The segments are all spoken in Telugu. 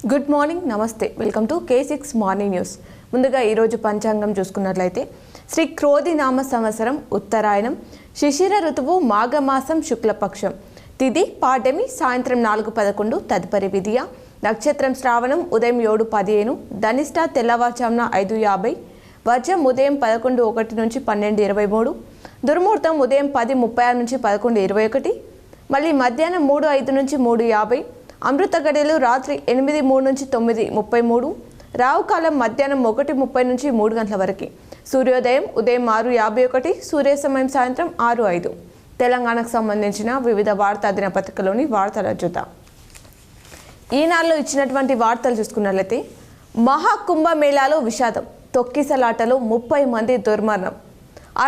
గుడ్ మార్నింగ్, నమస్తే. Welcome to K6 morning news. ముందుగా ఈరోజు పంచాంగం చూసుకున్నట్లయితే శ్రీ క్రోధినామ సంవత్సరం ఉత్తరాయణం, శిశిర ఋతువు మాఘమాసం శుక్లపక్షం, తిథి పాడ్యమి సాయంత్రం 4:11, తదుపరి విధియ, నక్షత్రం శ్రావణం ఉదయం 7:15, ధనిష్ట తెల్లవారుజామున 5:50, వర్జం ఉదయం 11:01 నుంచి 12:23, దుర్ముహూర్తం ఉదయం 10:36 నుంచి 11:21, మళ్ళీ మధ్యాహ్నం 3:05 నుంచి 3:50, అమృత గడియలు రాత్రి 8:03 నుంచి 9:33, రావుకాలం మధ్యాహ్నం 1:30 నుంచి 3 గంటల వరకు, సూర్యోదయం ఉదయం 6:51, సూర్య సమయం సాయంత్రం 6:05. తెలంగాణకు సంబంధించిన వివిధ వార్తా దినపత్రికలోని వార్తల చూద్దాం. ఈనాడులో ఇచ్చినటువంటి వార్తలు చూసుకున్నట్లయితే మహాకుంభమేళాలో విషాదం, తొక్కిసలాటలో 30 మంది దుర్మరణం,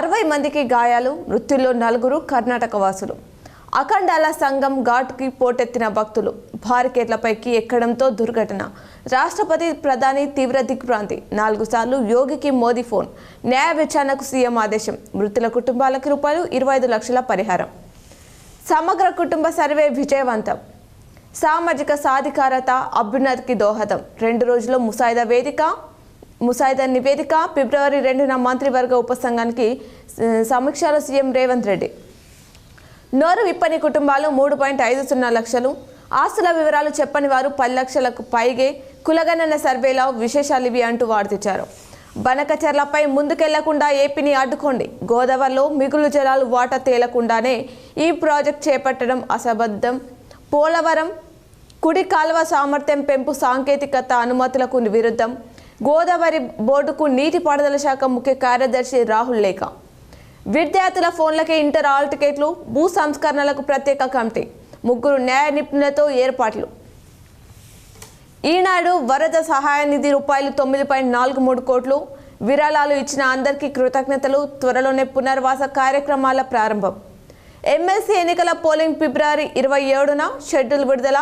60 మందికి గాయాలు, మృత్యుల్లో 4 కర్ణాటక వాసులు, అఖండాల సంఘం ఘాట్కి పోటెత్తిన భక్తులు, బారికేడ్లపైకి ఎక్కడంతో దుర్ఘటన, రాష్ట్రపతి ప్రధాని తీవ్ర దిగ్భ్రాంతి, 4 సార్లు యోగికి మోదీ ఫోన్, న్యాయ విచారణకు సీఎం ఆదేశం, మృతుల కుటుంబాలకు ₹25 లక్షల పరిహారం, సమగ్ర కుటుంబ సర్వే విజయవంతం, సామాజిక సాధికారత అభ్యున్నతికి దోహదం, 2 రోజుల్లో ముసాయిదా నివేదిక, ఫిబ్రవరి 2న మంత్రివర్గ ఉపసంఘానికి సమీక్షలో సీఎం రేవంత్ రెడ్డి, నోరు విప్పని కుటుంబాలు 3.50 లక్షలు, ఆస్తుల వివరాలు చెప్పని వారు 10 లక్షలకు పైగే, కులగణన సర్వేలో విశేషాలు ఇవి అంటూ వార్తించారు. బనకచర్లపై ముందుకెళ్లకుండా ఏపీని అడ్డుకోండి, గోదావరిలో మిగులు జలాలు వాటా తేలకుండానే ఈ ప్రాజెక్ట్ చేపట్టడం అసంబద్ధం, పోలవరం కుడి కాలువ సామర్థ్యం పెంపు సాంకేతికత అనుమతులకు విరుద్ధం, గోదావరి బోర్డుకు నీటిపారుదల శాఖ ముఖ్య కార్యదర్శి రాహుల్ లేఖ, విద్యార్థుల ఫోన్లకే ఇంటర్ ఆల్ టికెట్లు, భూ సంస్కరణలకు ప్రత్యేక కమిటీ, 3 న్యాయ నిపుణులతో ఏర్పాట్లు. ఈనాడు వరద సహాయ నిధి ₹9.43 కోట్లు, విరాళాలు ఇచ్చిన అందరికీ కృతజ్ఞతలు, త్వరలోనే పునర్వాస కార్యక్రమాల ప్రారంభం. ఎమ్మెల్సీ ఎన్నికల పోలింగ్ ఫిబ్రవరి 27న, షెడ్యూల్ విడుదల,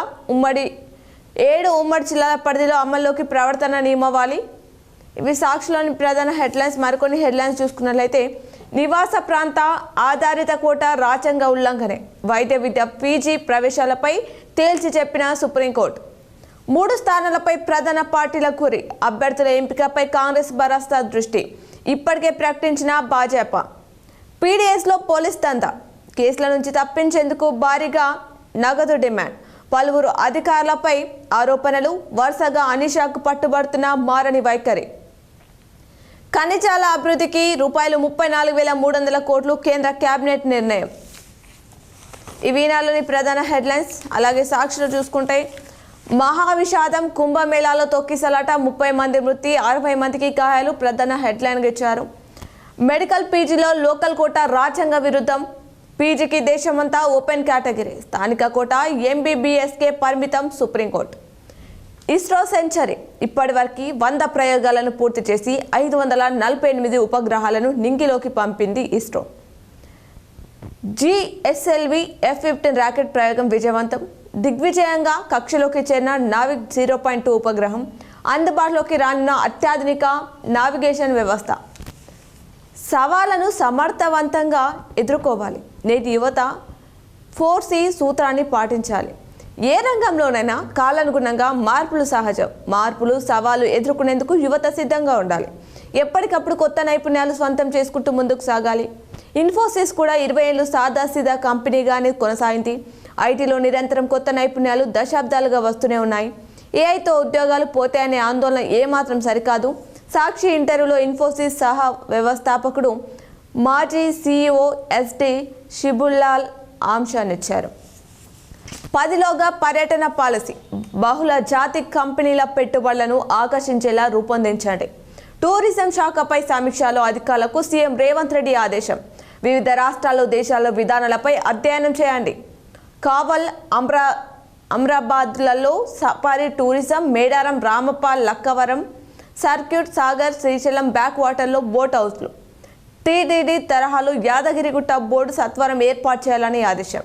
7 ఉమ్మడి జిల్లాల పరిధిలో అమల్లోకి ప్రవర్తన నియమావళి. ఇవి సాక్షిలోని ప్రధాన హెడ్లైన్స్. మరికొన్ని హెడ్లైన్స్ చూసుకున్నట్లయితే నివాస ప్రాంత ఆధారిత కోట రాజ్యాంగ ఉల్లంఘనే, వైద్య విద్య పీజీ ప్రవేశాలపై తేల్చి చెప్పిన సుప్రీంకోర్టు, 3 స్థానాలపై ప్రధాన పార్టీల గురి, అభ్యర్థుల ఎంపికపై కాంగ్రెస్ భరోసా దృష్టి, ఇప్పటికే ప్రకటించిన భాజపా, పీడీఎస్లో పోలీస్ దందా, కేసుల నుంచి తప్పించేందుకు భారీగా నగదు డిమాండ్, పలువురు అధికారులపై ఆరోపణలు, వరుసగా అనిషాకు పట్టుబడుతున్న మారని వైఖరి, ఖనిజాల అభివృద్ధికి ₹34,300 కోట్లు కేంద్ర కేబినెట్ నిర్ణయం. ఇవి ఈనాడులోని ప్రధాన హెడ్లైన్స్. అలాగే సాక్షులు చూసుకుంటే మహావిషాదం, కుంభమేళాలో తొక్కిసలాట, 30 మంది మృతి, 60 మందికి గాయాలు ప్రధాన హెడ్లైన్గా ఇచ్చారు. మెడికల్ పీజీలో లోకల్ కోట రాజ్యాంగ విరుద్ధం, పీజీకి దేశమంతా ఓపెన్ కేటగిరీ, స్థానిక కోట ఎంబీబీఎస్కే పరిమితం, సుప్రీంకోర్టు. ఇస్రో సెంచరీ, ఇప్పటివరకు 100 ప్రయోగాలను పూర్తి చేసి 548 ఉపగ్రహాలను నింగిలోకి పంపింది ఇస్రో. GSLV F-15 రాకెట్ ప్రయోగం విజయవంతం, దిగ్విజయంగా కక్షలోకి చేరిన నావిక్ 0.2 ఉపగ్రహం, అందుబాటులోకి రానున్న అత్యాధునిక నావిగేషన్ వ్యవస్థ. సవాళ్లను సమర్థవంతంగా ఎదుర్కోవాలి, నేటి యువత 4C సూత్రాన్ని పాటించాలి. ఏ రంగంలోనైనా కాలానుగుణంగా మార్పులు సహజం, మార్పులు సవాలు ఎదుర్కొనేందుకు యువత సిద్ధంగా ఉండాలి. ఎప్పటికప్పుడు కొత్త నైపుణ్యాలు స్వంతం చేసుకుంటూ ముందుకు సాగాలి. ఇన్ఫోసిస్ కూడా 20 ఏళ్ళు సాదాసీదా కంపెనీగానే కొనసాగింది. ఐటీలో నిరంతరం కొత్త నైపుణ్యాలు దశాబ్దాలుగా వస్తూనే ఉన్నాయి. ఏఐతో ఉద్యోగాలు పోతాయనే ఆందోళన ఏమాత్రం సరికాదు. సాక్షి ఇంటర్వ్యూలో ఇన్ఫోసిస్ సహా వ్యవస్థాపకుడు మాజీ CEO SD షిబుల్లాల్ అంశాన్నిచ్చారు. 10లోగా పర్యటన పాలసీ, బహుళ జాతి కంపెనీల పెట్టుబడులను ఆకర్షించేలా రూపొందించండి. టూరిజం శాఖపై సమీక్షలో అధికారులకు సీఎం రేవంత్ రెడ్డి ఆదేశం. వివిధ రాష్ట్రాలు, దేశాల విధానాలపై అధ్యయనం చేయండి. కావల్, అమ్రాబాద్లలో safari tourism, Medaram, Ramapal, Lakkavaram, circuit, Sagar, Srisailam back వాటర్లో బోట్ హౌస్లు. టీటీడీ తరహాలో యాదగిరిగుట్ట బోర్డు సత్వరం ఏర్పాటు చేయాలని ఆదేశం.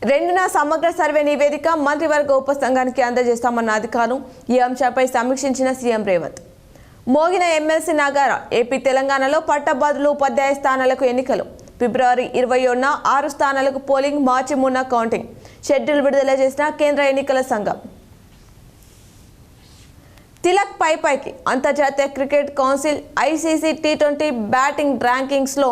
2న సమగ్ర సర్వే నివేదిక మంత్రివర్గ ఉపసంఘానికి అందజేస్తామన్న అధికారులు. ఈ అంశంపై సమీక్షించిన సీఎం రేవంత్. మోగిన ఎమ్మెల్సీ నగారా, ఏపీ తెలంగాణలో పట్టభద్రులు, ఉపాధ్యాయ స్థానాలకు ఎన్నికలు, ఫిబ్రవరి 27న 6 స్థానాలకు పోలింగ్, మార్చి 3న కౌంటింగ్, షెడ్యూల్ విడుదల చేసిన కేంద్ర ఎన్నికల సంఘం. తిలక్ పైకి అంతర్జాతీయ క్రికెట్ కౌన్సిల్ ఐసీసీ టీ20 బ్యాటింగ్ ర్యాంకింగ్స్లో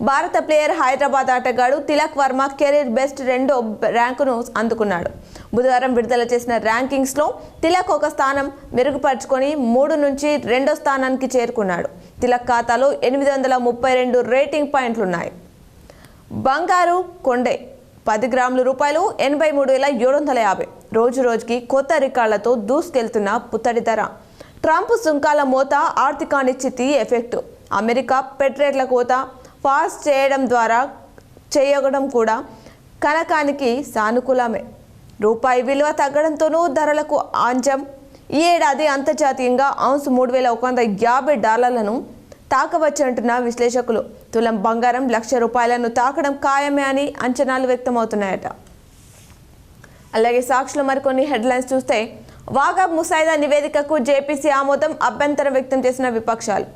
భారత ప్లేయర్ హైదరాబాద్ ఆటగాడు తిలక్ వర్మ కెరీర్ బెస్ట్ 2వ ర్యాంకును అందుకున్నాడు. బుధవారం విడుదల చేసిన ర్యాంకింగ్స్లో తిలక్ ఒక స్థానం మెరుగుపరుచుకొని 3 నుంచి 2వ స్థానానికి చేరుకున్నాడు. తిలక్ ఖాతాలో 832 రేటింగ్ పాయింట్లున్నాయి. బంగారు కొండే 10 గ్రాముల రూపాయలు 83,750. రోజుకి కొత్త రికార్డులతో దూసుకెళ్తున్న పుత్తడి ధర. ట్రంప్ సుంకాల మోత ఆర్థికానిశ్చితి ఎఫెక్టు. అమెరికా పెట్రేట్ల కోత పాస్ చేయడం కూడా కనకానికి సానుకూలమే. రూపాయి విలువ తగ్గడంతోనూ ధరలకు ఆంజం. ఈ ఏడాది అంతర్జాతీయంగా ఔన్స్ $3,150 తాకవచ్చంటున్న విశ్లేషకులు. తులం బంగారం ₹1,00,000 తాకడం ఖాయమే అని అంచనాలు వ్యక్తమవుతున్నాయట. అలాగే సాక్షులు మరికొన్ని హెడ్లైన్స్ చూస్తే, వాగా ముసాయిదా నివేదికకు జేపీసీ ఆమోదం, అభ్యంతరం వ్యక్తం చేసిన విపక్షాలు.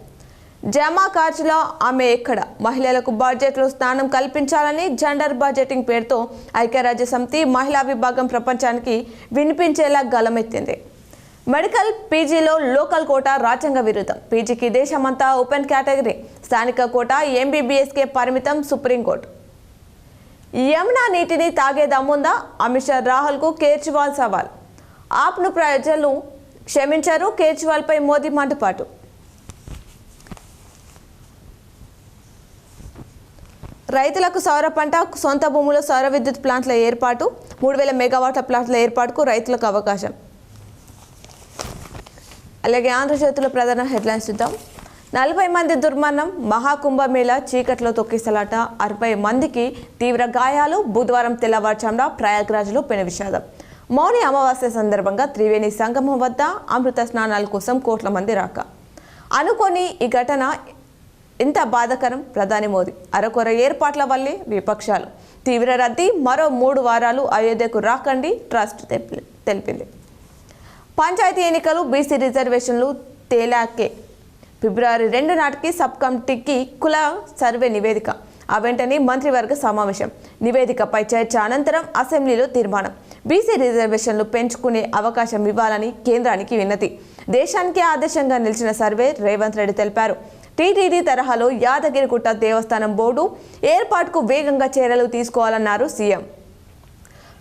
జమా ఖర్చులో ఆమె ఎక్కడ? మహిళలకు బడ్జెట్లో స్థానం కల్పించాలని జెండర్ బడ్జెటింగ్ పేరుతో ఐక్యరాజ్యసమితి మహిళా విభాగం ప్రపంచానికి వినిపించేలా గలమెత్తింది. మెడికల్ పీజీలో లోకల్ కోటా రాజ్యాంగ విరుద్ధం. పీజీకి దేశమంతా ఓపెన్ కేటగిరీ. స్థానిక కోటా ఎంబీబీఎస్కే పరిమితం. సుప్రీంకోర్టు. యమునా నీటిని తాగే దమ్ముందా? అమిత్ షా రాహుల్కు కేజ్రీవాల్ సవాల్. ఆప్ను ప్రజలు క్షమించారు, కేజ్రీవాల్పై మోదీ మండిపాటు. రైతులకు సౌర పంట, సొంత భూములో సౌర విద్యుత్ ప్లాంట్ల ఏర్పాటు. 3,000 మెగావాట్ల ప్లాంట్ల ఏర్పాటుకు రైతులకు అవకాశం. అలాగే ఆంధ్రజ్యోతిలో ప్రధాన హెడ్లైన్స్ చూద్దాం. 40 మంది దుర్మరణం. మహాకుంభమేళా చీకట్లో తొక్కిసలాట. 60 మందికి తీవ్ర గాయాలు. బుధవారం తెల్లవారుజామున ప్రయాగ్రాజ్లో పెను విషాదం. మౌని అమావాస్య సందర్భంగా త్రివేణి సంగమం వద్ద అమృత స్నానాల కోసం కోట్ల మంది రాక. అనుకోని ఈ ఘటన ఎంత బాధాకరం. ప్రధాని మోదీ అరకొర ఏర్పాట్ల వల్లే విపక్షాలు. తీవ్ర రద్దీ. మరో 3 వారాలు అయోధ్యకు రాకండి ట్రస్ట్ తెలిపింది. పంచాయతీ ఎన్నికలు, బీసీ రిజర్వేషన్లు తేలాకే. ఫిబ్రవరి 2 నాటికి సబ్ కమిటీకి కుల సర్వే నివేదిక. ఆ వెంటనే మంత్రివర్గ సమావేశం. నివేదికపై చర్చ అనంతరం అసెంబ్లీలో తీర్మానం. బీసీ రిజర్వేషన్లు పెంచుకునే అవకాశం ఇవ్వాలని కేంద్రానికి విన్నతి. దేశానికి ఆదేశంగా నిలిచిన సర్వే రేవంత్ రెడ్డి తెలిపారు. టీటీడీ తరహాలో యాదగిరిగుట్ట దేవస్థానం బోర్డు ఏర్పాటుకు వేగంగా చర్యలు తీసుకోవాలన్నారు సీఎం.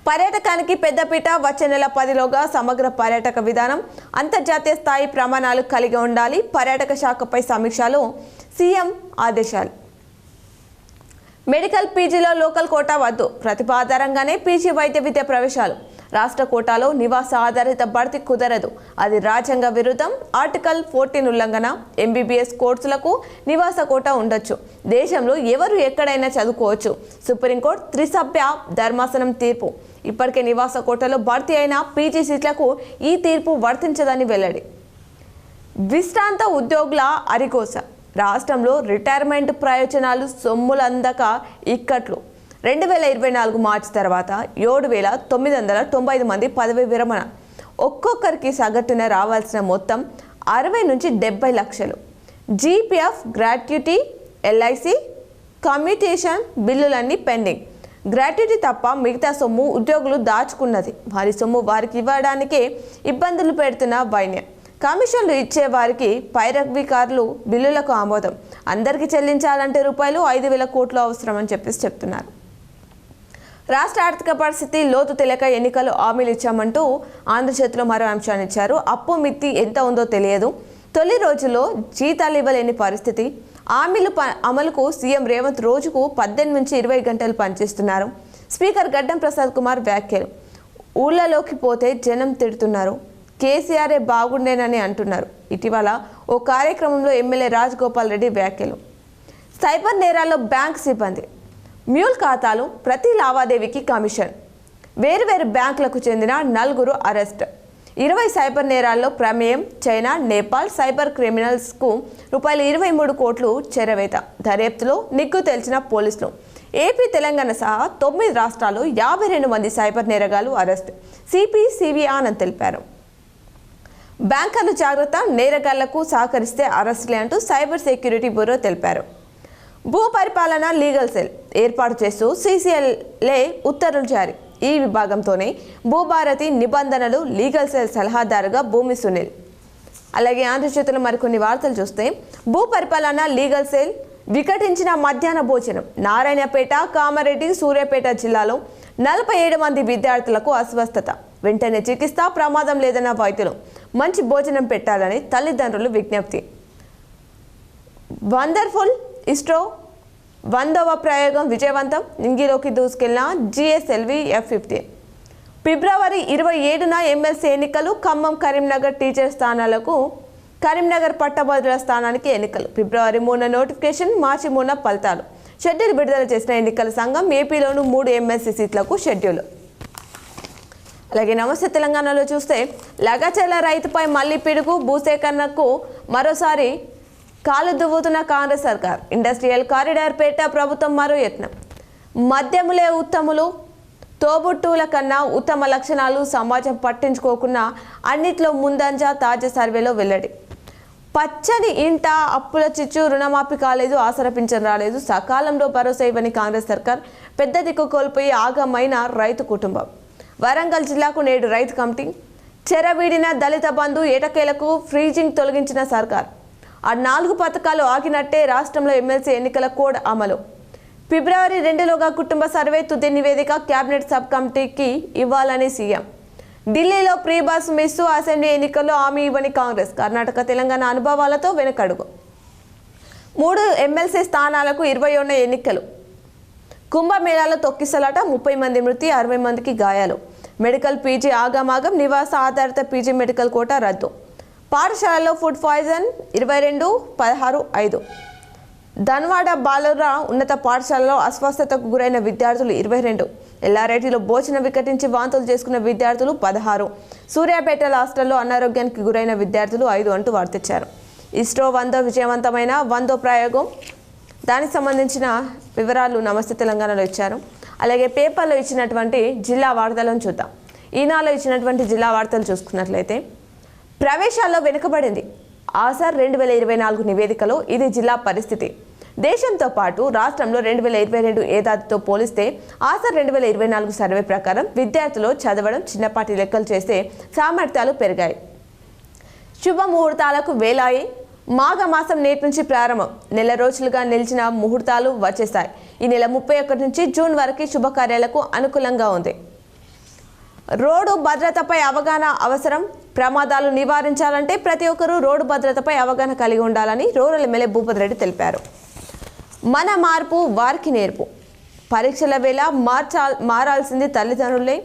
పర్యాటకానికి పెద్దపీట. వచ్చే నెల 10లోగా సమగ్ర పర్యాటక విధానం, అంతర్జాతీయ స్థాయి ప్రమాణాలు కలిగి ఉండాలి. పర్యాటక శాఖపై సమీక్షలో సీఎం ఆదేశాలు. మెడికల్ పీజీలో లోకల్ కోటా వద్దు. ప్రతిభ ఆధారంగానే పీజీ వైద్య విద్య ప్రవేశాలు. రాష్ట్ర కోటాలో నివాస ఆధారిత భర్తీ కుదరదు. అది రాజ్యాంగ విరుద్ధం. ఆర్టికల్ 14 ఉల్లంఘన. ఎంబీబీఎస్ కోర్సులకు నివాస కోటా ఉండొచ్చు. దేశంలో ఎవరు ఎక్కడైనా చదువుకోవచ్చు. సుప్రీంకోర్టు త్రిసభ్య ధర్మాసనం తీర్పు. ఇప్పటికే నివాస కోటాలో భర్తీ అయిన పీజీ సీట్లకు ఈ తీర్పు వర్తించదని వెల్లడి. విశ్రాంత ఉద్యోగుల అరిగోస. రాష్ట్రంలో రిటైర్మెంట్ ప్రయోజనాలు సొమ్ములందక ఇక్కట్లు. 2024 మార్చి తర్వాత 7,995 మంది పదవి విరమణ. ఒక్కొక్కరికి సగటున రావాల్సిన మొత్తం 60 నుంచి 70 లక్షలు. జీపీఎఫ్, గ్రాట్యుటీ, ఎల్ఐసి, కమ్యూటేషన్ బిల్లులన్నీ పెండింగ్. గ్రాట్యుటీ తప్ప మిగతా సొమ్ము ఉద్యోగులు దాచుకున్నది. వారి సొమ్ము వారికి ఇవ్వడానికే ఇబ్బందులు పెడుతున్న వైన్యం. కమిషన్లు ఇచ్చే వారికి పైరవీకారులు బిల్లులకు ఆమోదం. అందరికీ చెల్లించాలంటే ₹5,000 కోట్లు అవసరమని చెప్తున్నారు. రాష్ట్ర ఆర్థిక పరిస్థితి లోతు తెలియక ఎన్నికలు హామీలు ఇచ్చామంటూ ఆంధ్రజ్యోతిలో మరో అంశాన్ని ఇచ్చారు. అప్పు మిత్తి ఎంత ఉందో తెలియదు. తొలి రోజుల్లో జీతాలు ఇవ్వలేని పరిస్థితి. హామీలు అమలుకు సీఎం రేవంత్ రోజుకు 18 నుంచి 20 గంటలు పనిచేస్తున్నారు. స్పీకర్ గడ్డం ప్రసాద్ కుమార్ వ్యాఖ్యలు. ఊళ్ళలోకి పోతే జనం తిడుతున్నారు. కేసీఆరే బాగుండేనని అంటున్నారు. ఇటీవల ఓ కార్యక్రమంలో ఎమ్మెల్యే రాజగోపాల్ రెడ్డి వ్యాఖ్యలు. సైబర్ నేరాల్లో బ్యాంక్ సిబ్బంది. మ్యూల్ ఖాతాలు, ప్రతి లావాదేవీకి కమిషన్. వేరువేరు బ్యాంకులకు చెందిన 4 అరెస్ట్. 20 సైబర్ నేరాల్లో ప్రమేయం. చైనా, నేపాల్ సైబర్ క్రిమినల్స్కు ₹23 కోట్లు చెరవేత. దర్యాప్తులో నిగ్గు తేల్చిన పోలీసులు. ఏపీ, తెలంగాణ సహా 9 రాష్ట్రాల్లో 52 మంది సైబర్ నేరగాళ్లు అరెస్ట్. సిపి సివి ఆనంద్ తెలిపారు. బ్యాంకర్లు జాగ్రత్త, నేరగాళ్లకు సహకరిస్తే అరెస్టులే అంటూ సైబర్ సెక్యూరిటీ బ్యూరో తెలిపారు. భూ పరిపాలన లీగల్ సెల్ ఏర్పాటు చేస్తూ సీసీఎల్ఏ ఉత్తర్వులు జారీ. ఈ విభాగంతోనే భూభారతి నిబంధనలు లీగల్ సెల్ సలహాదారుగా భూమి సునీల్. అలాగే ఆంధ్రజ్యోతిలో మరికొన్ని వార్తలు చూస్తే భూ పరిపాలన లీగల్ సెల్ వికటించిన మధ్యాహ్న భోజనం. నారాయణపేట, కామారెడ్డి, సూర్యాపేట జిల్లాలో 47 మంది విద్యార్థులకు అస్వస్థత. వెంటనే చికిత్స, ప్రమాదం లేదన్న వైద్యులు. మంచి భోజనం పెట్టాలని తల్లిదండ్రులు విజ్ఞప్తి. వండర్ఫుల్ ఇస్రో 100వ ప్రయోగం విజయవంతం. నింగిలోకి దూసుకెళ్లిన GSLV F-15. ఫిబ్రవరి 27న ఎమ్మెల్సీ ఎన్నికలు. ఖమ్మం, కరీంనగర్ టీచర్ స్థానాలకు, కరీంనగర్ పట్టభద్రుల స్థానానికి ఎన్నికలు. ఫిబ్రవరి 3న నోటిఫికేషన్, మార్చి 3న ఫలితాలు. షెడ్యూల్ విడుదల చేసిన ఎన్నికల సంఘం. ఏపీలోను 3 ఎమ్మెల్సీ సీట్లకు షెడ్యూల్. అలాగే నమస్తే తెలంగాణలో చూస్తే లగచర్ల రైతుపై మళ్లీ పిడుగు. భూసేకరణకు మరోసారి కాలు దువ్వుతున్న కాంగ్రెస్ సర్కార్. ఇండస్ట్రియల్ కారిడార్ పేట ప్రభుత్వం మరో యత్నం. మద్యములే ఉత్తములు, తోబుట్టువుల కన్నా ఉత్తమ లక్షణాలు, సమాజం పట్టించుకోకుండా అన్నిట్లో ముందంజ. తాజా సర్వేలో వెల్లడి. పచ్చని ఇంట అప్పుల చిచ్చు, రుణమాఫీ కాలేదు, ఆసరా పింఛన్ రాలేదు, సకాలంలో భరోసా ఇవ్వని కాంగ్రెస్ సర్కార్. పెద్ద దిక్కు కోల్పోయి ఆగమైన రైతు కుటుంబం. వరంగల్ జిల్లాకు నేడు రైతు కమిటీ. చెరవీడిన దళిత బంధు, ఏటకేలకు ఫ్రీజింగ్ తొలగించిన సర్కార్. ఆ 4 పథకాలు ఆగినట్టే. రాష్ట్రంలో ఎమ్మెల్సీ ఎన్నికల కోడ్ అమలు. ఫిబ్రవరి 2లోగా కుటుంబ సర్వే. తుది నివేదిక కేబినెట్ సబ్ కమిటీకి ఇవ్వాలని సీఎం. ఢిల్లీలో ప్రీ బస్ మిస్సు. అసెంబ్లీ ఎన్నికల్లో హామీ ఇవ్వని కాంగ్రెస్. కర్ణాటక, తెలంగాణ అనుభవాలతో వెనకడుగు. 3 ఎమ్మెల్సీ స్థానాలకు 21 ఎన్నికలు. కుంభమేళాలో తొక్కిసలాట. 30 మంది మృతి, 60 మందికి గాయాలు. మెడికల్ పీజీ ఆగమాగం. నివాస ఆధారిత పీజీ మెడికల్ కోటా రద్దు. పాఠశాలలో ఫుడ్ పాయిజన్. 22/16/5. ధన్వాడ బాలుర ఉన్నత పాఠశాలలో అస్వస్థతకు గురైన విద్యార్థులు 22. ఎల్లారెడ్డిలో భోజనం వికటించి వాంతులు చేసుకున్న విద్యార్థులు 16. సూర్యాపేట హాస్టల్లో అనారోగ్యానికి గురైన విద్యార్థులు 5 అంటూ వార్తిచ్చారు. ఇస్రో 100 విజయవంతమైన 100వ ప్రయోగం. దానికి సంబంధించిన వివరాలు నమస్తే తెలంగాణలో ఇచ్చారు. అలాగే పేపర్లో ఇచ్చినటువంటి జిల్లా వార్తలను చూద్దాం. ఈనాలో ఇచ్చినటువంటి జిల్లా వార్తలు చూసుకున్నట్లయితే ప్రవేశాల్లో వెనుకబడింది. ఆసర్ 2024 నివేదికలో ఇది జిల్లా పరిస్థితి. దేశంతో పాటు రాష్ట్రంలో 2022 ఏడాదితో పోలిస్తే ఆసర్ 2024 సర్వే ప్రకారం విద్యార్థులు చదవడం, చిన్నపాటి లెక్కలు చేసే సామర్థ్యాలు పెరిగాయి. శుభముహూర్తాలకు వేలాయి. మాఘమాసం నేటి నుంచి ప్రారంభం. నెల రోజులుగా నిలిచిన ముహూర్తాలు వచ్చేస్తాయి. ఈ నెల 31 నుంచి జూన్ వరకు శుభకార్యాలకు అనుకూలంగా ఉంది. రోడ్డు భద్రతపై అవగాహన అవసరం. ప్రమాదాలు నివారించాలంటే ప్రతి ఒక్కరూ రోడ్డు భద్రతపై అవగాహన కలిగి ఉండాలని రూరల్ ఎమ్మెల్యే భూపతి రెడ్డి తెలిపారు. మన మార్పు వారికి నేర్పు. పరీక్షల వేళ మారాల్సింది తల్లిదండ్రులే.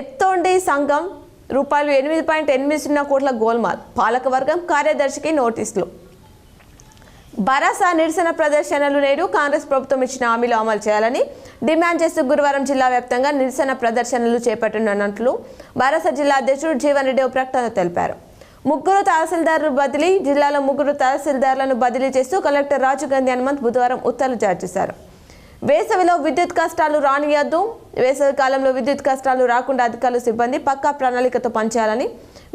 ఎత్తోండి సంఘం రూపాయలు 8.80 కోట్ల గోల్మాల్. పాలకవర్గం కార్యదర్శికి నోటీసులు. భరోసా నిరసన ప్రదర్శనలు. నేడు కాంగ్రెస్ ప్రభుత్వం ఇచ్చిన హామీలు అమలు చేయాలని డిమాండ్ చేస్తూ గురువారం జిల్లా వ్యాప్తంగా నిరసన ప్రదర్శనలు చేపట్టనున్నట్లు భరోసా జిల్లా అధ్యక్షుడు జీవన్ రెడ్డి ప్రకటన తెలిపారు. 3 తహసీల్దారులు బదిలీ. జిల్లాలో 3 తహసీల్దార్లను బదిలీ చేస్తూ కలెక్టర్ రాజు గాంధీ హనుమంత్ బుధవారం ఉత్తర్వులు జారీ చేశారు. వేసవిలో విద్యుత్ కష్టాలు రానియద్దు. వేసవి కాలంలో విద్యుత్ కష్టాలు రాకుండా అధికారులు, సిబ్బంది పక్కా ప్రణాళికతో పనిచేయాలని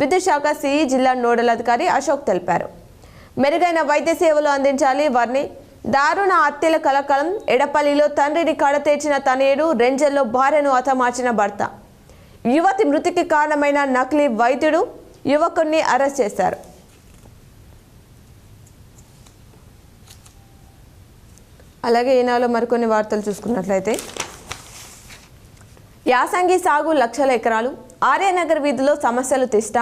విద్యుత్ శాఖ సిఈ జిల్లా నోడల్ అధికారి అశోక్ తెలిపారు. మెరుగైన వైద్య సేవలు అందించాలి. వారిని దారుణ హత్యల కలకలం. ఎడపల్లిలో తండ్రిని కడతేర్చిన తనయుడు. రెంజల్లో భార్యను హతమార్చిన భర్త. యువతి మృతికి కారణమైన నకిలీ వైద్యుడు. యువకుడిని అరెస్ట్ చేశారు. అలాగే ఈనాలో మరికొన్ని వార్తలు చూసుకున్నట్లయితే యాసంగి సాగు లక్షల ఎకరాలు. ఆర్యనగర్ వీధిలో సమస్యలు తిష్ట.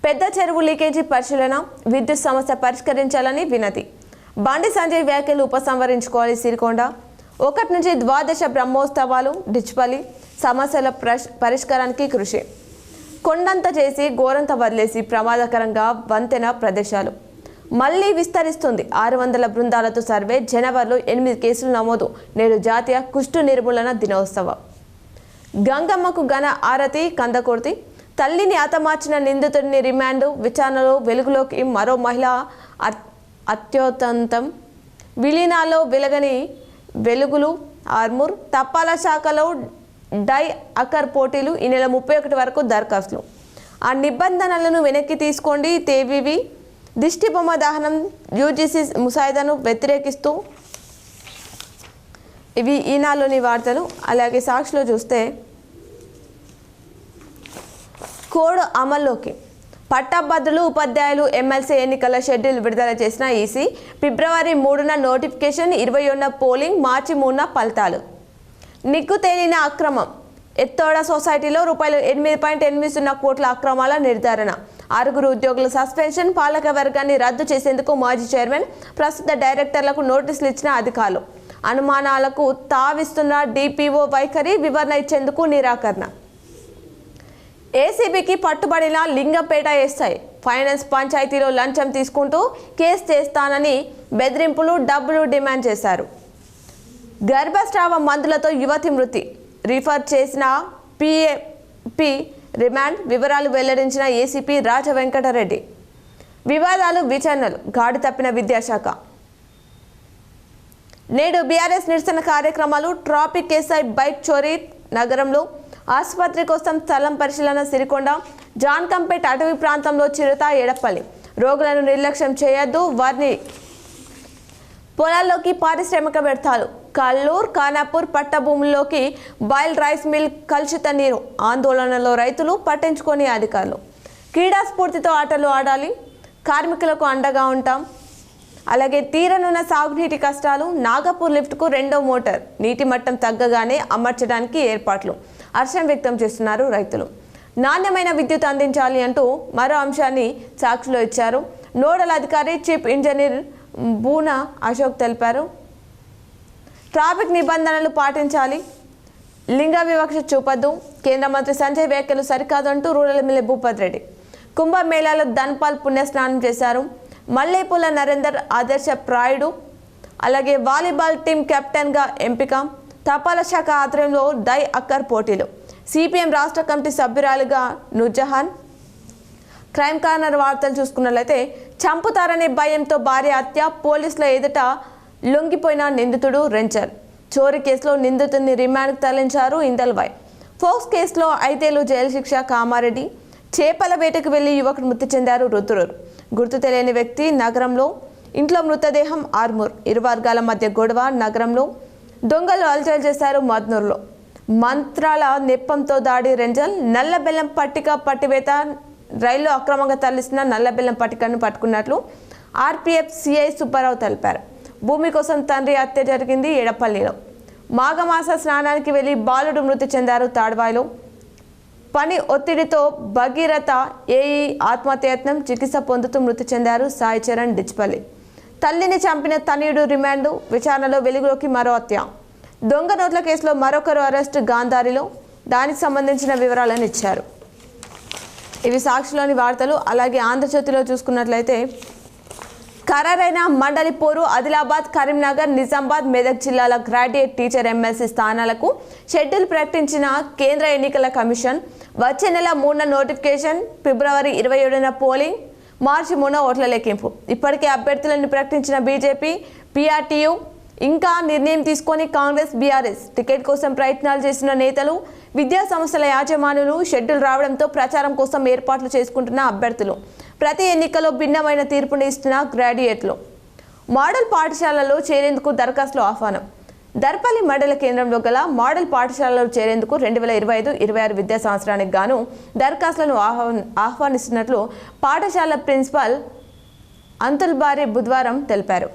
పెద్ద చెరువు లీకేజీ పరిశీలన. విద్యుత్ సమస్య పరిష్కరించాలని వినతి. బండి సంజయ్ వ్యాఖ్యలు ఉపసంహరించుకోవాలి. సిరికొండ 1 నుంచి 12 బ్రహ్మోత్సవాలు. డిచ్పల్లి సమస్యల పరిష్కారానికి కృషి. కొండంత చేసి గోరంత వదిలేసి ప్రమాదకరంగా వంతెన ప్రదేశాలు. మళ్లీ విస్తరిస్తుంది. 600 బృందాలతో సర్వే. జనవరిలో 8 కేసులు నమోదు. నేడు జాతీయ కుష్టు నిర్మూలన దినోత్సవం. గంగమ్మకు ఘన ఆరతి. కందకుర్తి తల్లిని హతమార్చిన నిందితుడిని రిమాండ్. విచారణలో వెలుగులోకి మరో మహిళ అత్యుత్తంతం. విలీనాల్లో వెలగని వెలుగులు. ఆర్మూర్ తపాలా శాఖలో డై అకర్ పోటీలు. ఈ నెల 31 వరకు దరఖాస్తులు. ఆ నిబంధనలను వెనక్కి తీసుకోండి. తేవివి దిష్టిబొమ్మ దహనం. యూజీసీ ముసాయిదాను వ్యతిరేకిస్తూ. ఇవి ఈనాలోని వార్తలు. అలాగే సాక్షిలో చూస్తే కోడ్ అమల్లోకి. పట్టభద్రులు, ఉపాధ్యాయులు ఎమ్మెల్సీ ఎన్నికల షెడ్యూల్ విడుదల చేసిన ఈసీ. ఫిబ్రవరి 3న నోటిఫికేషన్, 21న పోలింగ్, మార్చి 3న ఫలితాలు. నిగ్గు తేలిన అక్రమం. ఎత్తోడ సొసైటీలో ₹8.80 కోట్ల అక్రమాల నిర్ధారణ. 6 ఉద్యోగుల సస్పెన్షన్. పాలక వర్గాన్ని రద్దు చేసేందుకు మాజీ చైర్మన్, ప్రస్తుత డైరెక్టర్లకు నోటీసులు ఇచ్చిన అధికారులు. అనుమానాలకు తావిస్తున్న డిపిఓ వైఖరి, వివరణ ఇచ్చేందుకు నిరాకరణ. ఏసీబీకి పట్టుబడిన లింగంపేట ఎస్ఐ. ఫైనాన్స్ పంచాయతీలో లంచం తీసుకుంటూ కేసు చేస్తానని బెదిరింపులు, డబ్బులు డిమాండ్ చేశారు. గర్భస్రావ మందులతో యువతి మృతి. రిఫర్ చేసిన పిఏపి రిమాండ్. వివరాలు వెల్లడించిన ఏసీపీ రాజవెంకటరెడ్డి. వివాదాలు, విచారణలు. గాడి తప్పిన విద్యాశాఖ. నేడు బీఆర్ఎస్ నిరసన కార్యక్రమాలు. ట్రాఫిక్ ఎస్ఐ బైక్ చోరీ. నగరంలో ఆసుపత్రి కోసం స్థలం పరిశీలన. సిరికొండ, జాన్కంపేట్ అటవీ ప్రాంతంలో చిరుత. ఎడపల్లి. రోగులను నిర్లక్ష్యం చేయొద్దు, వారిని పొలాల్లోకి పారిశ్రామిక వ్యర్థాలు. కల్లూర్, ఖానాపూర్ పట్ట భూముల్లోకి బాయిల్ రైస్ మిల్, కలుషిత నీరు. ఆందోళనలో రైతులు, పట్టించుకొని అధికారులు. క్రీడా స్ఫూర్తితో ఆటలు ఆడాలి, కార్మికులకు అండగా ఉంటాం. అలాగే తీరనున్న సాగునీటి కష్టాలు. నాగపూర్ లిఫ్ట్కు 2వ మోటార్. నీటి మట్టం తగ్గగానే అమర్చడానికి ఏర్పాట్లు. హర్షం వ్యక్తం చేస్తున్నారు రైతులు. నాణ్యమైన విద్యుత్ అందించాలి అంటూ మరో అంశాన్ని సాక్షిలో ఇచ్చారు. నోడల్ అధికారి చీఫ్ ఇంజనీర్ బూనా అశోక్ తెలిపారు. ట్రాఫిక్ నిబంధనలు పాటించాలి, లింగ వివక్ష చూపద్దు. కేంద్ర మంత్రి సంజయ్ వ్యాఖ్యలు సరికాదంటూ రూరల్ ఎమ్మెల్యే భూపత్ రెడ్డి. కుంభమేళాలో ధన్పాల్ పుణ్యస్నానం చేశారు. మల్లేపూల నరేందర్ ఆదర్శ ప్రాయుడు. అలాగే వాలీబాల్ టీం కెప్టెన్గా ఎంపిక. తపాలా శాఖ ఆధ్వర్యంలో డై అక్కర్ పోటీలు. సిపిఎం రాష్ట్ర కమిటీ సభ్యురాలుగా నూర్జహాన్. క్రైమ్ కార్నర్ వార్తలు చూసుకున్నట్లయితే చంపుతారనే భయంతో భార్య హత్య. పోలీసుల ఎదుట లొంగిపోయిన నిందితుడు రెంచర్. చోరీ కేసులో నిందితుడిని రిమాండ్కు తరలించారు ఇందల్వాయ్. ఫోక్స్ కేసులో 5 ఏళ్లు జైలు శిక్ష. కామారెడ్డి. చేపల వేటకు వెళ్లి యువకుడు మృతి చెందారు. రుద్రూరు. గుర్తు తెలియని వ్యక్తి. నగరంలో ఇంట్లో మృతదేహం. ఆర్మూర్. ఇరు వర్గాల మధ్య గొడవ. నగరంలో దొంగలు అలచల్ చేశారు. మద్నూరులో మంత్రాల నెప్పంతో దాడి. రెంజల్. నల్లబెల్లం పట్టిక పట్టివేత. రైల్లో అక్రమంగా తరలిస్తున్న నల్లబెల్లం పట్టికను పట్టుకున్నట్లు ఆర్పీఎఫ్ సిఐ సుబ్బారావు తెలిపారు. భూమి కోసం తండ్రి హత్య జరిగింది ఎడపల్లిలో. మాఘమాస స్నానానికి వెళ్లి బాలుడు మృతి చెందారు. తాడ్వాయిలో పని ఒత్తిడితో భగీరథ ఏఈ ఆత్మహత్యయత్నం. చికిత్స పొందుతూ మృతి చెందారు. సాయి చరణ్. డిచ్పల్లి. తల్లిని చంపిన తనయుడు రిమాండ్. విచారణలో వెలుగులోకి మరో హత్య. దొంగ నోట్ల కేసులో మరొకరు అరెస్ట్. గాంధారిలో. దానికి సంబంధించిన వివరాలను ఇచ్చారు. ఇవి సాక్షిలోని వార్తలు. అలాగే ఆంధ్రజ్యోతిలో చూసుకున్నట్లయితే ఖరారైన మండలి పోరు. ఆదిలాబాద్, కరీంనగర్, నిజామాబాద్, మెదక్ జిల్లాల గ్రాడ్యుయేట్ టీచర్ ఎమ్మెల్సీ స్థానాలకు షెడ్యూల్ ప్రకటించిన కేంద్ర ఎన్నికల కమిషన్. వచ్చే నెల 3న నోటిఫికేషన్. ఫిబ్రవరి 27న పోలింగ్, మార్చి 3న ఓట్ల లెక్కింపు. ఇప్పటికే అభ్యర్థులను ప్రకటించిన బీజేపీ, పీఆర్టీయూ. ఇంకా నిర్ణయం తీసుకొని కాంగ్రెస్, బీఆర్ఎస్. టికెట్ కోసం ప్రయత్నాలు చేసిన నేతలు, విద్యా సంస్థల యాజమానులు. షెడ్యూల్ రావడంతో ప్రచారం కోసం ఏర్పాట్లు చేసుకుంటున్న అభ్యర్థులు. ప్రతి ఎన్నికలో భిన్నమైన తీర్పుని ఇస్తున్న గ్రాడ్యుయేట్లు. మోడల్ పాఠశాలలో చేరేందుకు దరఖాస్తులు ఆహ్వానం. దర్పల్లి మండల కేంద్రంలో గల మోడల్ పాఠశాలలో చేరేందుకు 2025-26 విద్యా సంవత్సరానికి గాను దరఖాస్తులను ఆహ్వానిస్తున్నట్లు పాఠశాల ప్రిన్సిపల్ అంతుల్బారి బుధవారం తెలిపారు.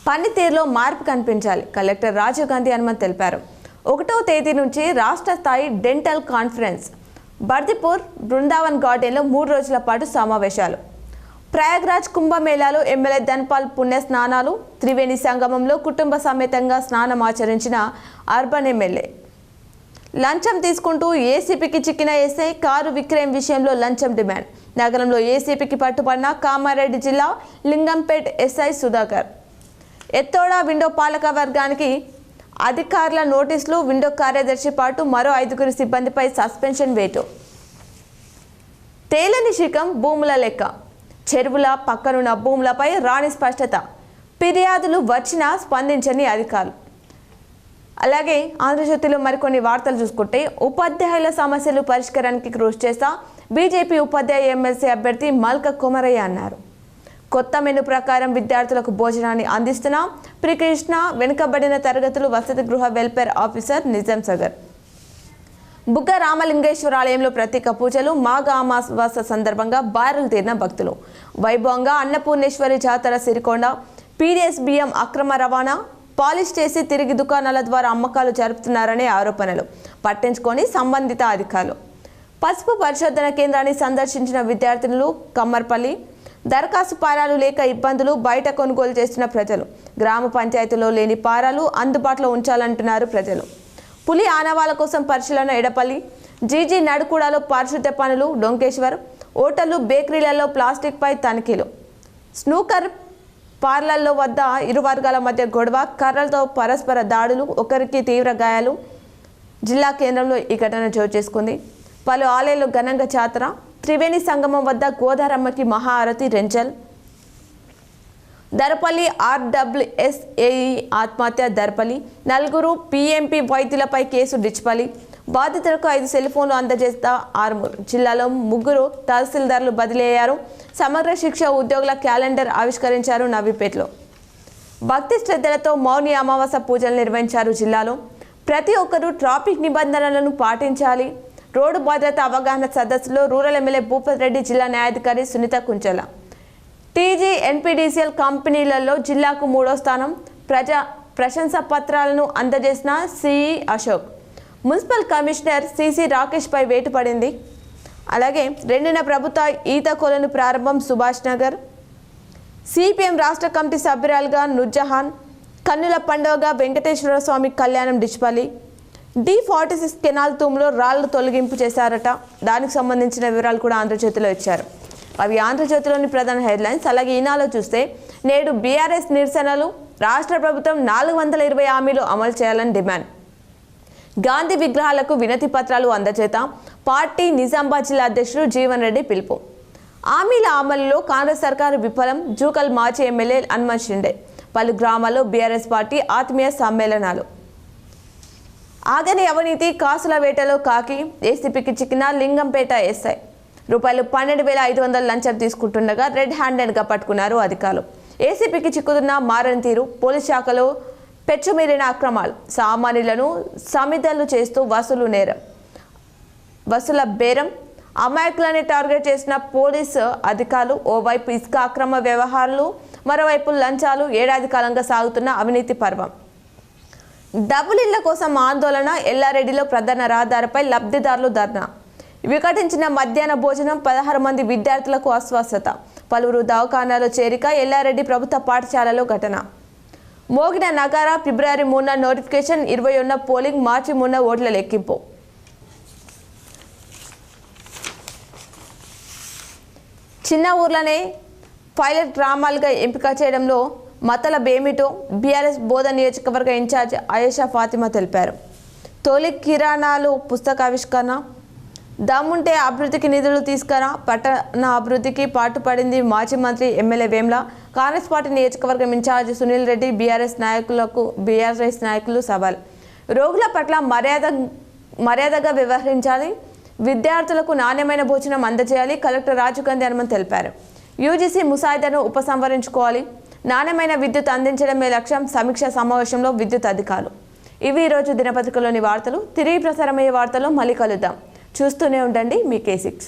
పనితీరులో మార్పు కనిపించాలి. కలెక్టర్ రాజీవ్ గాంధీ హనుమంత్ తెలిపారు. 1వ తేదీ నుంచి రాష్ట్ర స్థాయి డెంటల్ కాన్ఫరెన్స్. బర్దిపూర్ బృందావన్ గార్డెన్లో 3 రోజుల పాటు సమావేశాలు. ప్రయాగ్రాజ్ కుంభమేళాలో ఎమ్మెల్యే ధన్పాల్ పుణ్య స్నానాలు. త్రివేణి సంగమంలో కుటుంబ సమేతంగా స్నానం ఆచరించిన అర్బన్ ఎమ్మెల్యే. లంచం తీసుకుంటూ ఏసీపీకి చిక్కిన ఎస్ఐ. కారు విక్రయం విషయంలో లంచం డిమాండ్. నగరంలో ఏసీపీకి పట్టుబడిన కామారెడ్డి జిల్లా లింగంపేట్ ఎస్ఐ సుధాకర్. ఎత్తోడ విండో పాలక వర్గానికి అధికారుల నోటీసులు. విండో కార్యదర్శి పాటు మరో 5 సిబ్బందిపై సస్పెన్షన్ వేటు. తేలని శిఖం. భూముల లెక్క. చెరువుల పక్కనున్న భూములపై రాని స్పష్టత. ఫిర్యాదులు వచ్చినా స్పందించని అధికారులు. అలాగే ఆంధ్రజ్యోతిలో మరికొన్ని వార్తలు చూసుకుంటే ఉపాధ్యాయుల సమస్యలు పరిష్కారానికి కృషి చేస్తా బీజేపీ ఉపాధ్యాయ ఎమ్మెల్సీ అభ్యర్థి మల్క కొమరయ్య అన్నారు. కొత్త మెను ప్రకారం విద్యార్థులకు భోజనాన్ని అందిస్తున్న ప్రికృష్ణ వెనుకబడిన తరగతులు వసతి గృహ వెల్ఫేర్ ఆఫీసర్ నిజాం సాగర్. బుగ్గ రామలింగేశ్వర ఆలయంలో ప్రత్యేక పూజలు, మాఘ అమావాస్య సందర్భంగా బారులు తీరిన భక్తులు. వైభవంగా అన్నపూర్ణేశ్వరి జాతర సిరికొండ. పీడీఎస్ బియ్యం అక్రమ రవాణా, పాలిష్ చేసి తిరిగి దుకాణాల ద్వారా అమ్మకాలు జరుపుతున్నారనే ఆరోపణలు పట్టించుకొని సంబంధిత అధికారులు. పసుపు పరిశోధన కేంద్రాన్ని సందర్శించిన విద్యార్థినులు. కమ్మర్పల్లి దరఖాస్తు పారాలు లేక ఇబ్బందులు, బయట కొనుగోలు చేస్తున్న ప్రజలు. గ్రామ పంచాయతీలో లేని పారాలు అందుబాటులో ఉంచాలంటున్నారు ప్రజలు. పులి ఆనవాల కోసం పరిశీలన. ఎడపల్లి జీజీ నడుకూడలో పారిశుద్ధ్య పనులు. డొంకేశ్వర్ హోటళ్లు, బేకరీలలో ప్లాస్టిక్పై తనిఖీలు. స్నూకర్ పార్లర్ల వద్ద ఇరు వర్గాల మధ్య గొడవ, కర్రలతో పరస్పర దాడులు, ఒకరికి తీవ్ర గాయాలు. జిల్లా కేంద్రంలో ఈ ఘటన చోటు చేసుకుంది. పలు ఆలయాల్లో ఘనంగా జాతర. త్రివేణి సంగమం వద్ద గోదారమ్మకి మహాఆరతి. రెంజల్ దర్పల్లి ఆర్డబ్ల్యూఎస్ఏఈ ఆత్మహత్య. దర్పల్లి నలుగురు పీఎంపీ వైద్యులపై కేసు. డిచ్పల్లి బాధితులకు 5 సెల్ ఫోన్లు అందజేస్తా. ఆర్మూర్ జిల్లాలో 3 తహసీల్దార్లు బదిలీ అయ్యారు. సమగ్ర శిక్ష ఉద్యోగుల క్యాలెండర్ ఆవిష్కరించారు. నవీపేటలో భక్తి శ్రద్ధలతో మౌని అమావాస్య పూజలు నిర్వహించారు. జిల్లాలో ప్రతి ఒక్కరూ ట్రాఫిక్ నిబంధనలను పాటించాలి. రోడ్డు భద్రత అవగాహన సదస్సులో రూరల్ ఎమ్మెల్యే భూపత్ రెడ్డి, జిల్లా న్యాయాధికారి సునీత కుంచెల. టీజీ ఎన్పీడీసీఎల్ కంపెనీలలో జిల్లాకు 3వ స్థానం. ప్రశంసా పత్రాలను అందజేసిన CE Ashok. Municipal commissioner CC రాకేష్పై వేటు పడింది. అలాగే 2న ప్రభుత్వ ఈత కొలను ప్రారంభం. సుభాష్ నగర్ సిపిఎం రాష్ట్ర కమిటీ సభ్యురాలుగా నూర్జహాన్. కన్నుల పండుగగా వెంకటేశ్వర స్వామి కళ్యాణం. డిచ్పల్లి D46 కెనాల్ తూములో రాళ్లు తొలగింపు చేశారట. దానికి సంబంధించిన వివరాలు కూడా ఆంధ్రజ్యోతిలో ఇచ్చారు. అవి ఆంధ్రజ్యోతిలోని ప్రధాన హెడ్లైన్స్. అలాగే ఈనాలో చూస్తే నేడు బీఆర్ఎస్ నిరసనలు. రాష్ట్ర ప్రభుత్వం 420 హామీలు అమలు చేయాలని డిమాండ్. గాంధీ విగ్రహాలకు వినతి పత్రాలు అందజేత. పార్టీ నిజామాబాద్ జిల్లా అధ్యక్షుడు జీవన్ రెడ్డి పిలుపు. హామీల అమలులో కాంగ్రెస్ సర్కారు విఫలం. జూకల్ మాజీ ఎమ్మెల్యే హనుమంత్ షిండే. పలు గ్రామాల్లో బీఆర్ఎస్ పార్టీ ఆత్మీయ సమ్మేళనాలు. ఆగని అవినీతి, కాసుల వేటలో కాకి. ఏసీపీకి చిక్కిన లింగంపేట ఎస్ఐ. రూపాయలు 12,500 లంచం తీసుకుంటుండగా రెడ్ హ్యాండెడ్గా పట్టుకున్నారు అధికారులు. ఏసీపీకి చిక్కుతున్న మారని తీరు. పోలీస్ శాఖలో పెచ్చుమీరిన అక్రమాలు. సామాన్యులను సమిధలు చేస్తూ వసూల బేరం. అమాయకులని టార్గెట్ చేసిన పోలీసు అధికారులు. ఓవైపు ఇసుక అక్రమ వ్యవహారాలు, మరోవైపు లంచాలు. ఏడాది కాలంగా సాగుతున్న అవినీతి పర్వం. డబుల్ ఇళ్ల కోసం ఆందోళన. ఎల్లారెడ్డిలో ప్రధాన రహదారిపై లబ్ధిదారులు ధర్నా. వికటించిన మధ్యాహ్న భోజనం. 16 మంది విద్యార్థులకు అస్వస్థత. పలువురు దవాఖానాలో చేరిక. ఎల్లారెడ్డి ప్రభుత్వ పాఠశాలలో ఘటన. మోగిన నగారా. ఫిబ్రవరి 3న నోటిఫికేషన్. 21న పోలింగ్. మార్చి 3న ఓట్ల లెక్కింపు. చిన్న ఊర్లనే పైలట్ గ్రామాలుగా ఎంపిక చేయడంలో మతలబేమిటో బీఆర్ఎస్ బోధన నియోజకవర్గ ఇన్ఛార్జ్ ఆయేషా ఫాతిమా తెలిపారు. తొలి కిరాణాలు పుస్తకావిష్కరణ. దమ్ముంటే అభివృద్ధికి నిధులు తీసుకురా. పట్టణ అభివృద్ధికి పాటుపడింది మాజీ మంత్రి ఎమ్మెల్యే వేమ్ల. కాంగ్రెస్ పార్టీ నియోజకవర్గం ఇన్ఛార్జ్ సునీల్ రెడ్డి. బీఆర్ఎస్ నాయకులు సవాల్. రోగుల పట్ల మర్యాదగా వ్యవహరించాలి. విద్యార్థులకు నాణ్యమైన భోజనం అందజేయాలి. కలెక్టర్ రాజీవ్ గాంధీ హనుమంత్ తెలిపారు. యూజీసీ ముసాయిదాను ఉపసంహరించుకోవాలి. నాణ్యమైన విద్యుత్ అందించడమే లక్ష్యం. సమీక్ష సమావేశంలో విద్యుత్ అధికారులు. ఇవి ఈరోజు దినపత్రికలోని వార్తలు. తిరిగి ప్రసారమయ్యే వార్తల్లో మళ్ళీ కలుద్దాం. చూస్తూనే ఉండండి మీ K6.